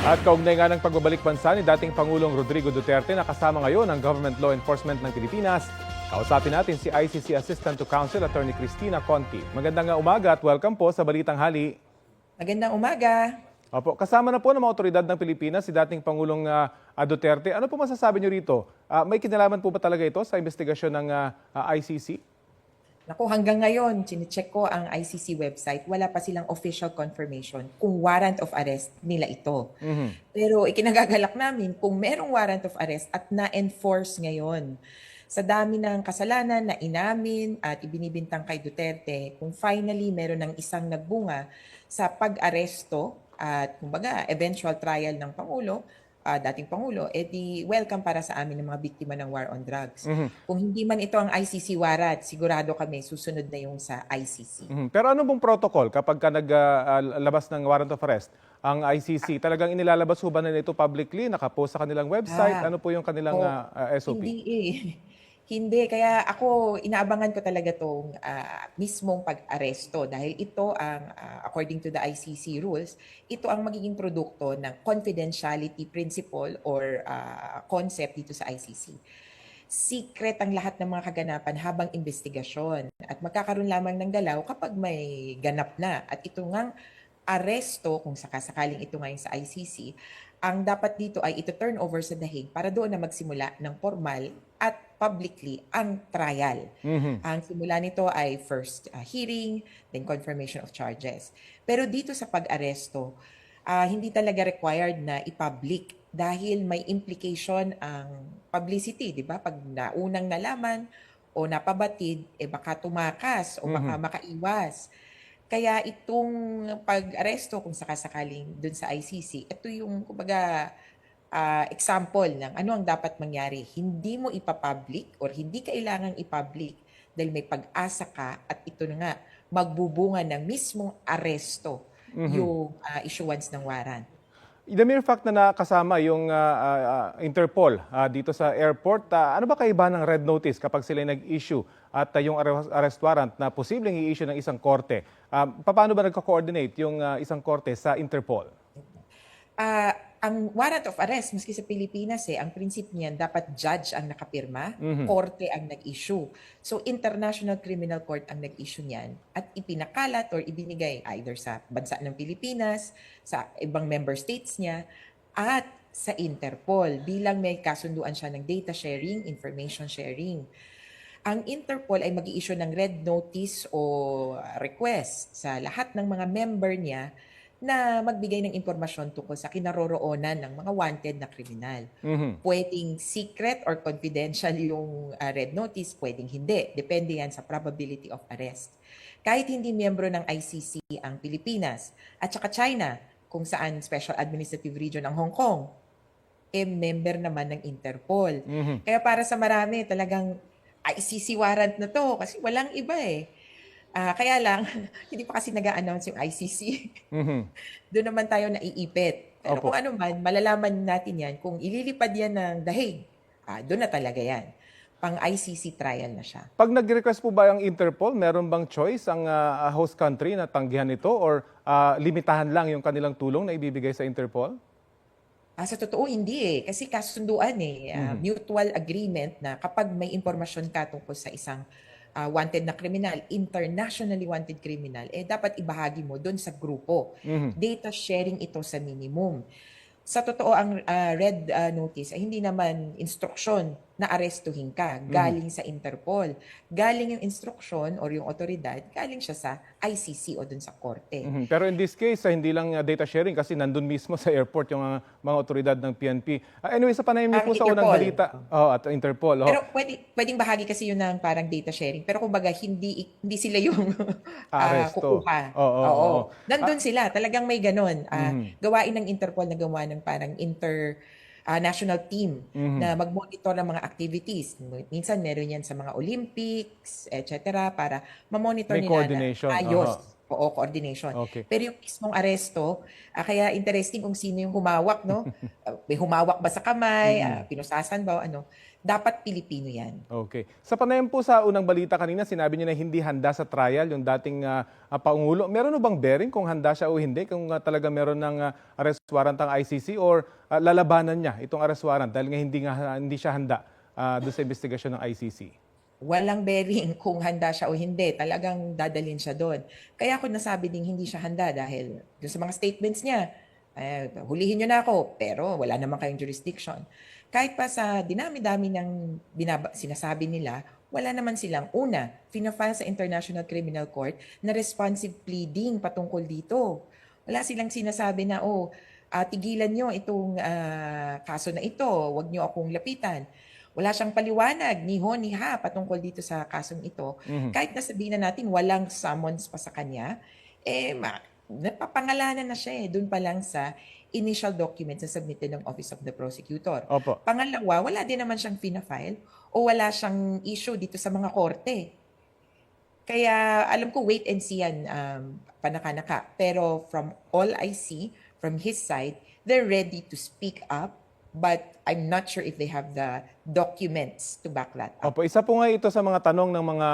At kaugnay nga ng pagbabalik bansa ni dating Pangulong Rodrigo Duterte na kasama ngayon ang Government Law Enforcement ng Pilipinas, kausapin natin si ICC Assistant to Counsel Attorney Cristina Conti. Magandang umaga at welcome po sa Balitang Hali. Magandang umaga. Opo, kasama na po ng mga otoridad ng Pilipinas si dating Pangulong Duterte. Ano po masasabi niyo rito? May kinalaman po ba talaga ito sa investigasyon ng ICC? Naku, hanggang ngayon, chinecheck ko ang ICC website, wala pa silang official confirmation kung warrant of arrest nila ito. Pero ikinagagalak namin kung merong warrant of arrest at na-enforce ngayon. Sa dami ng kasalanan na inamin at ibinibintang kay Duterte, kung finally meron ng isang nagbunga sa pag-aresto at kumbaga eventual trial ng Pangulo, dating Pangulo, di welcome para sa amin ng mga biktima ng war on drugs. Kung hindi man ito ang ICC warrant, sigurado kami susunod na yung sa ICC. Pero ano pong protocol kapag naglabas ng warrant of arrest ang ICC? Talagang inilalabas ho ba nila ito publicly? Nakapost sa kanilang website? Ano po yung kanilang SOP? Hindi eh. Hindi. Kaya ako, inaabangan ko talaga itong mismong pag-aresto dahil ito ang, according to the ICC rules, ito ang magiging produkto ng confidentiality principle or concept dito sa ICC. Secret ang lahat ng mga kaganapan habang investigasyon at magkakaroon lamang ng galaw kapag may ganap na. At ito ngang aresto, kung sakasakaling ito ngayon sa ICC, ang dapat dito ay ito turn over sa dahig para doon na magsimula ng formal at publicly ang trial. Ang simula nito ay first hearing, then confirmation of charges. Pero dito sa pag-aresto, hindi talaga required na i-public dahil may implication ang publicity, di ba? Pag naunang nalaman o napabatid, baka tumakas o baka makaiwas. Kaya itong pag-aresto kung sakasakaling dun sa ICC, ito yung kumbaga example ng ano ang dapat mangyari. Hindi mo ipapublic or hindi kailangang ipublic dahil may pag-asa ka at ito na nga magbubunga ng mismong aresto yung issuance ng warrant. The mere fact na nakasama yung Interpol dito sa airport, ano ba kaiba ng red notice kapag sila nag-issue at yung arrest warrant na posibleng i-issue ng isang korte? Paano ba nagko-coordinate yung isang korte sa Interpol? Ang warrant of arrest, maski sa Pilipinas, ang prinsip niyan, dapat judge ang nakapirma, korte ang nag-issue. So, International Criminal Court ang nag-issue niyan at ipinakalat or ibinigay either sa bansa ng Pilipinas, sa ibang member states niya, at sa Interpol bilang may kasunduan siya ng data sharing, information sharing. Ang Interpol ay mag-i-issue ng red notice o request sa lahat ng mga member niya na magbigay ng impormasyon tungkol sa kinaroroonan ng mga wanted na kriminal. Pwedeng secret or confidential yung red notice, pwedeng hindi. Depende yan sa probability of arrest. Kahit hindi miyembro ng ICC ang Pilipinas at saka China, kung saan Special Administrative Region ang Hong Kong, member naman ng Interpol. Kaya para sa marami, talagang ICC warrant na to kasi walang iba kaya lang, hindi pa kasi nag-a-announce yung ICC. Doon naman tayo naiipit. Pero kung ano man, malalaman natin yan. Kung ililipad yan ng dahig, doon na talaga yan. Pang ICC trial na siya. Pag nag-request po ba ang Interpol, meron bang choice ang host country na tanggihan ito or limitahan lang yung kanilang tulong na ibibigay sa Interpol? Sa totoo, hindi Kasi kasunduan mutual agreement na kapag may impormasyon ka tungkol sa isang wanted na kriminal, internationally wanted criminal, dapat ibahagi mo doon sa grupo. Data sharing ito sa minimum. Sa totoo, ang red notice ay hindi naman instruksyon na arestuhin ka galing sa Interpol. Galing yung instruksyon or yung otoridad, galing siya sa ICC o dun sa korte. Pero in this case, hindi lang data sharing kasi nandun mismo sa airport yung mga otoridad ng PNP. Anyway, sa panayam niyo po sa unang balita, at Interpol. Pero pwedeng bahagi kasi yun ng parang data sharing. Pero kumbaga, hindi sila yung Aresto. kukuha. Oo. Nandun sila. Talagang may ganun. Gawain ng Interpol na gawa ng parang national team na mag-monitor ng mga activities. Minsan meron yan sa mga Olympics, etc. para ma-monitor May nila coordination. na ayos Oo, coordination. Okay. Pero yung mismong aresto, kaya interesting kung sino yung humawak, no? May humawak ba sa kamay, Mm. pinusasan ba o ano? Dapat Pilipino yan. Okay. Sa panayam po sa unang balita kanina, sinabi niyo na hindi handa sa trial yung dating Pangulo. Meron o bang bearing kung handa siya o hindi? Kung talaga meron ng arrest warrant ang ICC or lalabanan niya itong arrest warrant dahil nga hindi siya handa doon sa investigasyon ng ICC? Walang bearing kung handa siya o hindi. Talagang dadalhin siya doon. Kaya ako nasabi ding hindi siya handa dahil doon sa mga statements niya, hulihin niyo na ako, pero wala naman kayong jurisdiction. Kahit pa sa dinami-dami ng sinasabi nila, wala naman silang una, fina-file sa International Criminal Court na responsive pleading patungkol dito. Wala silang sinasabi na, tigilan niyo itong kaso na ito, wag niyo akong lapitan. Wala siyang paliwanag ni ho ni ha patungkol dito sa kasong ito. Mhm. Kahit na sabihin na natin walang summons pa sa kanya, napapangalanan na siya doon pa lang sa initial documents na submitted ng Office of the Prosecutor. Opo. Pangalawa, wala din naman siyang fina-file o wala siyang issue dito sa mga korte. Kaya alam ko wait and see yan, panaka-naka. Pero from all I see, from his side, they're ready to speak up, but I'm not sure if they have the documents to back that up. Opo, isa po nga ito sa mga tanong ng mga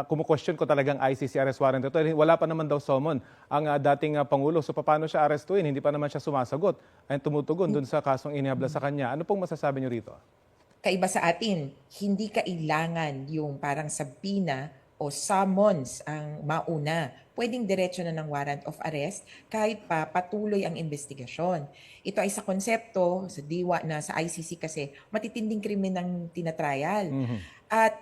kumu-question ko talagang ICC arrest warrant ito. Wala pa naman daw summon ang dating Pangulo. So paano siya arestuin? Hindi pa naman siya sumasagot. Ay tumutugon dun sa kasong inihabla sa kanya. Ano pong masasabi niyo rito? Kaiba sa atin, hindi kailangan yung parang sabina o summons ang mauna. Pwedeng diretso na ng warrant of arrest kahit pa patuloy ang investigasyon. Ito ay sa konsepto, sa diwa na sa ICC kasi matitinding krimen ang tinatrial. At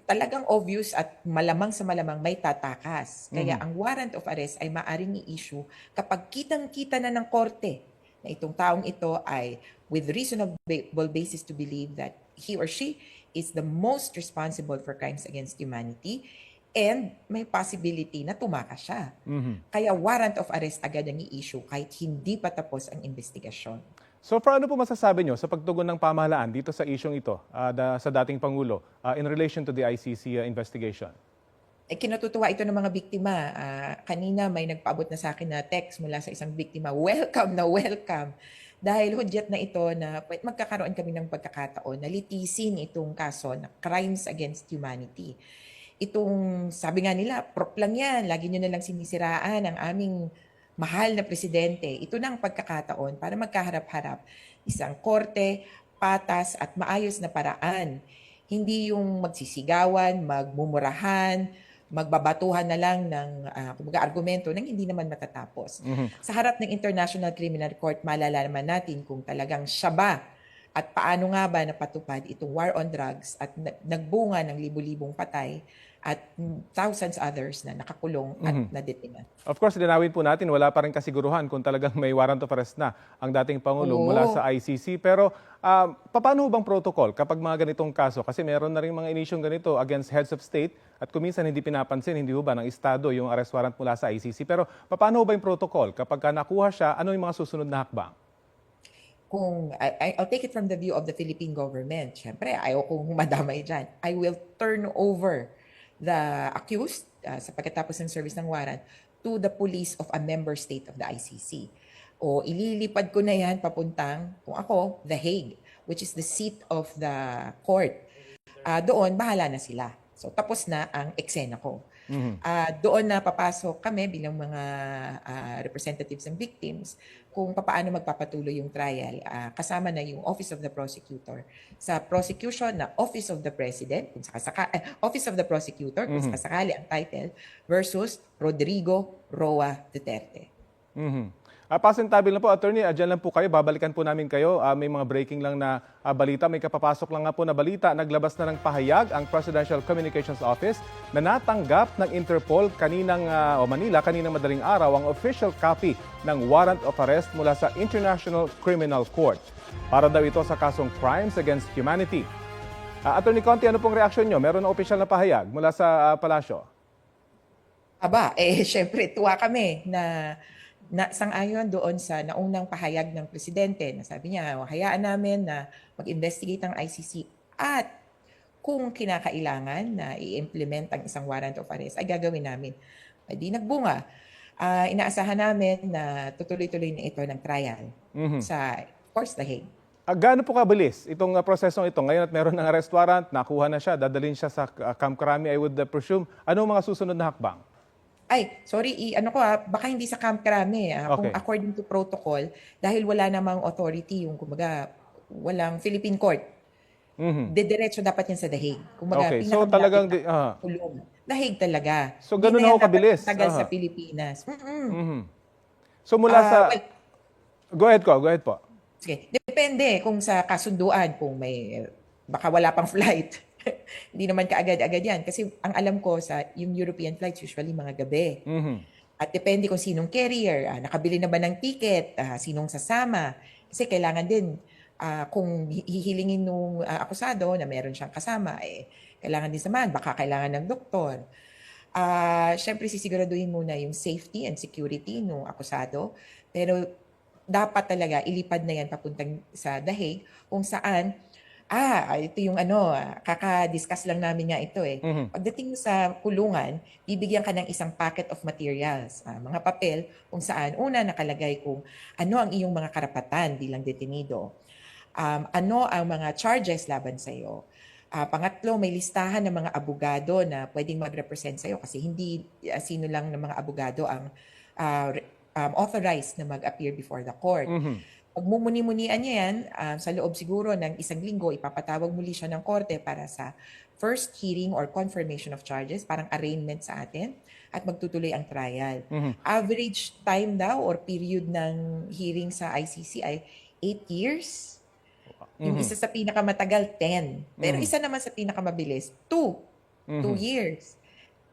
talagang obvious at malamang sa malamang may tatakas. Kaya ang warrant of arrest ay maaring i-issue kapag kitang-kita na ng korte na itong taong ito ay with reasonable basis to believe that he or she is the most responsible for crimes against humanity and may possibility na tumakas siya. Kaya warrant of arrest agad ang i-issue kahit hindi pa tapos ang investigasyon. So for ano po masasabi nyo sa pagtugon ng pamahalaan dito sa isyong ito sa dating Pangulo in relation to the ICC investigation? Kinatutuwa ito ng mga biktima. Kanina may nagpaabot na sa akin na text mula sa isang biktima, welcome na welcome. Dahil hudyat na ito na magkakaroon kami ng pagkakataon na litisin itong kaso na crimes against humanity. Itong, sabi nga nila, prop lang yan, lagi nyo na lang sinisiraan ang aming mahal na presidente. Ito na ang pagkakataon para magkaharap-harap isang korte, patas at maayos na paraan. Hindi yung magsisigawan, magmumurahan, magbabatuhan na lang ng argumento nang hindi naman matatapos. Sa harap ng International Criminal Court, malalaman natin kung talagang siya ba at paano nga ba napatupad itong war on drugs at nagbunga ng libu-libong patay at thousands others na nakakulong at nadetina. Of course, linawin po natin, wala pa rin kasiguruhan kung talagang may warrant of arrest na ang dating Pangulo mula sa ICC. Pero paano bang protocol kapag mga ganitong kaso? Kasi meron na rin mga inisyong ganito against heads of state at kuminsan hindi pinapansin, hindi ba ng Estado yung arrest warrant mula sa ICC. Pero paano ba yung protocol? Kapag nakuha siya, ano yung mga susunod na hakbang? I'll take it from the view of the Philippine government. Siyempre, ayaw kong madamay dyan. I will turn over the accused sa pagkatapos ng service ng warrant to the police of a member state of the ICC. O ililipad ko na yan papuntang, kung ako, The Hague, which is the seat of the court. Doon, bahala na sila. So, tapos na ang eksena ko. Doon na papasok kami bilang mga representatives ng victims kung paano magpapatuloy yung trial. Kasama na yung Office of the Prosecutor. Sa prosecution na Office of the President, Office of the Prosecutor, kung sakasakali ang title, versus Rodrigo Roa Duterte. Pasintabil na po, Attorney. Diyan lang po kayo. Babalikan po namin kayo. May mga breaking lang na balita. May kapapasok lang nga po na balita. Naglabas na ng pahayag ang Presidential Communications Office na natanggap ng Interpol Manila kaninang madaling araw ang official copy ng warrant of arrest mula sa International Criminal Court. Para daw ito sa kasong crimes against humanity. Attorney Conti, ano pong reaksyon nyo? Meron na official na pahayag mula sa palasyo? Syempre, tuwa kami na sang-ayon doon sa naunang pahayag ng presidente na sabi niya, hayaan namin na mag-investigate ang ICC at kung kinakailangan na i-implement ang isang warrant of arrest ay gagawin namin. Ay di nagbunga. Inaasahan namin na tutuloy-tuloy na ito ng trial sa, of course, The Hague. Gaano po kabilis itong prosesong ito? Ngayon at meron ng arrest warrant, nakuha na siya, dadalhin siya sa Camp Crame, I would presume. Anong mga susunod na hakbang? Ay, sorry, baka hindi sa Camp Crame. Kung Okay. according to protocol, dahil wala namang authority, yung kumbaga, walang Philippine court, diretso dapat yan sa The Hague. Kumbaga, Okay, so talagang pinakamalapit na kulong. The Hague talaga. So, Hindi ganun na na yan ho kabilis? dapat tagal sa Aha. Pilipinas. So mula sa... Well, Go ahead po. sige, depende kung sa kasunduan, kung may, baka wala pang flight. Hindi naman kaagad-agad yan. Kasi ang alam ko sa yung European flights, usually mga gabi. At depende kung sinong carrier, nakabili na ba ng ticket, sinong sasama. Kasi kailangan din, kung hihilingin nung akusado na meron siyang kasama, kailangan din samahan, baka kailangan ng doktor. Syempre sisiguraduhin muna yung safety and security ng akusado. Pero dapat talaga ilipad na yan papuntang sa The Hague kung saan, ito yung kaka-discuss lang namin nga ito eh. Pagdating mo sa kulungan, bibigyan ka ng isang packet of materials, mga papel kung saan una nakalagay kung ano ang iyong mga karapatan bilang detenido. Ano ang mga charges laban sa iyo. Pangatlo, may listahan ng mga abogado na pwedeng mag-represent sa iyo kasi hindi sino lang ng mga abogado ang authorized na mag-appear before the court. Pag mumuni-munian niya yan, sa loob siguro ng isang linggo, ipapatawag muli siya ng korte para sa first hearing or confirmation of charges, parang arraignment sa atin, at magtutuloy ang trial. Average time daw or period ng hearing sa ICC ay 8 years. Yung isa sa pinakamatagal, 10. Pero isa naman sa pinakamabilis, 2 years.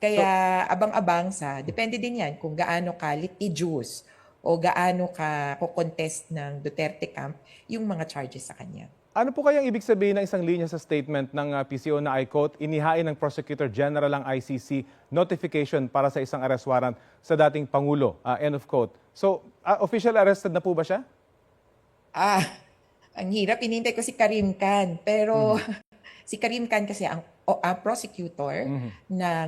Kaya abang-abang depende din yan kung gaano ka litigious o gaano ka contest ng Duterte camp yung mga charges sa kanya. Ano po kayang ibig sabihin ng isang linya sa statement ng PCO na I quote, inihain ng Prosecutor General ang ICC notification para sa isang arrest warrant sa dating Pangulo, end of quote. So, official arrested na po ba siya? Ang hirap. Inintay ko si Karim Khan. Pero si Karim Khan kasi ang prosecutor ng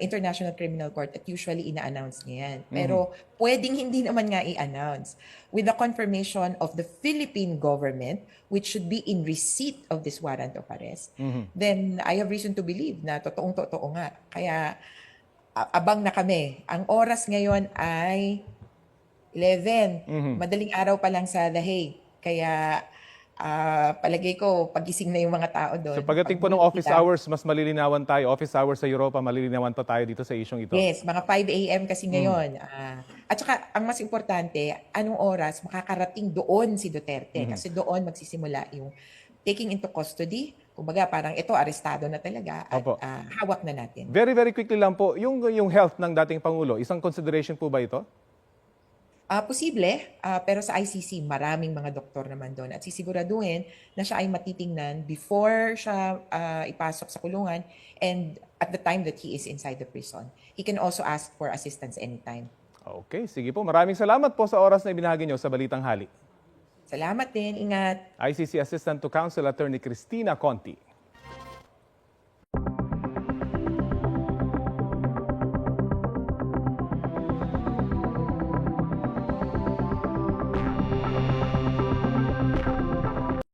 International Criminal Court at usually ina-announce niya yan. Pero pwedeng hindi naman nga i-announce. With the confirmation of the Philippine government, which should be in receipt of this warrant of arrest, then I have reason to believe na totoong-totoo nga. Kaya abang na kami. Ang oras ngayon ay 11. Madaling araw pa lang sa The Hague. Kaya palagay ko, pagising na yung mga tao doon. So pagdating po ng office hours, mas malilinawan tayo. Office hours sa Europa, malilinawan pa tayo dito sa isyong ito. Yes, mga 5 a.m. kasi ngayon. At saka, ang mas importante, anong oras makakarating doon si Duterte? Kasi doon magsisimula yung taking into custody. Kumbaga, parang ito, arestado na talaga at Opo. hawak na natin. Very, very quickly lang po, yung health ng dating Pangulo, isang consideration po ba ito? Posible, pero sa ICC, maraming mga doktor naman doon. At sisiguraduhin na siya ay matitingnan before siya ipasok sa kulungan and at the time that he is inside the prison. He can also ask for assistance anytime. Okay, sige po. Maraming salamat po sa oras na ibinahagi nyo sa Balitang Hali. Salamat din. Ingat. ICC Assistant to Counsel Attorney Cristina Conti.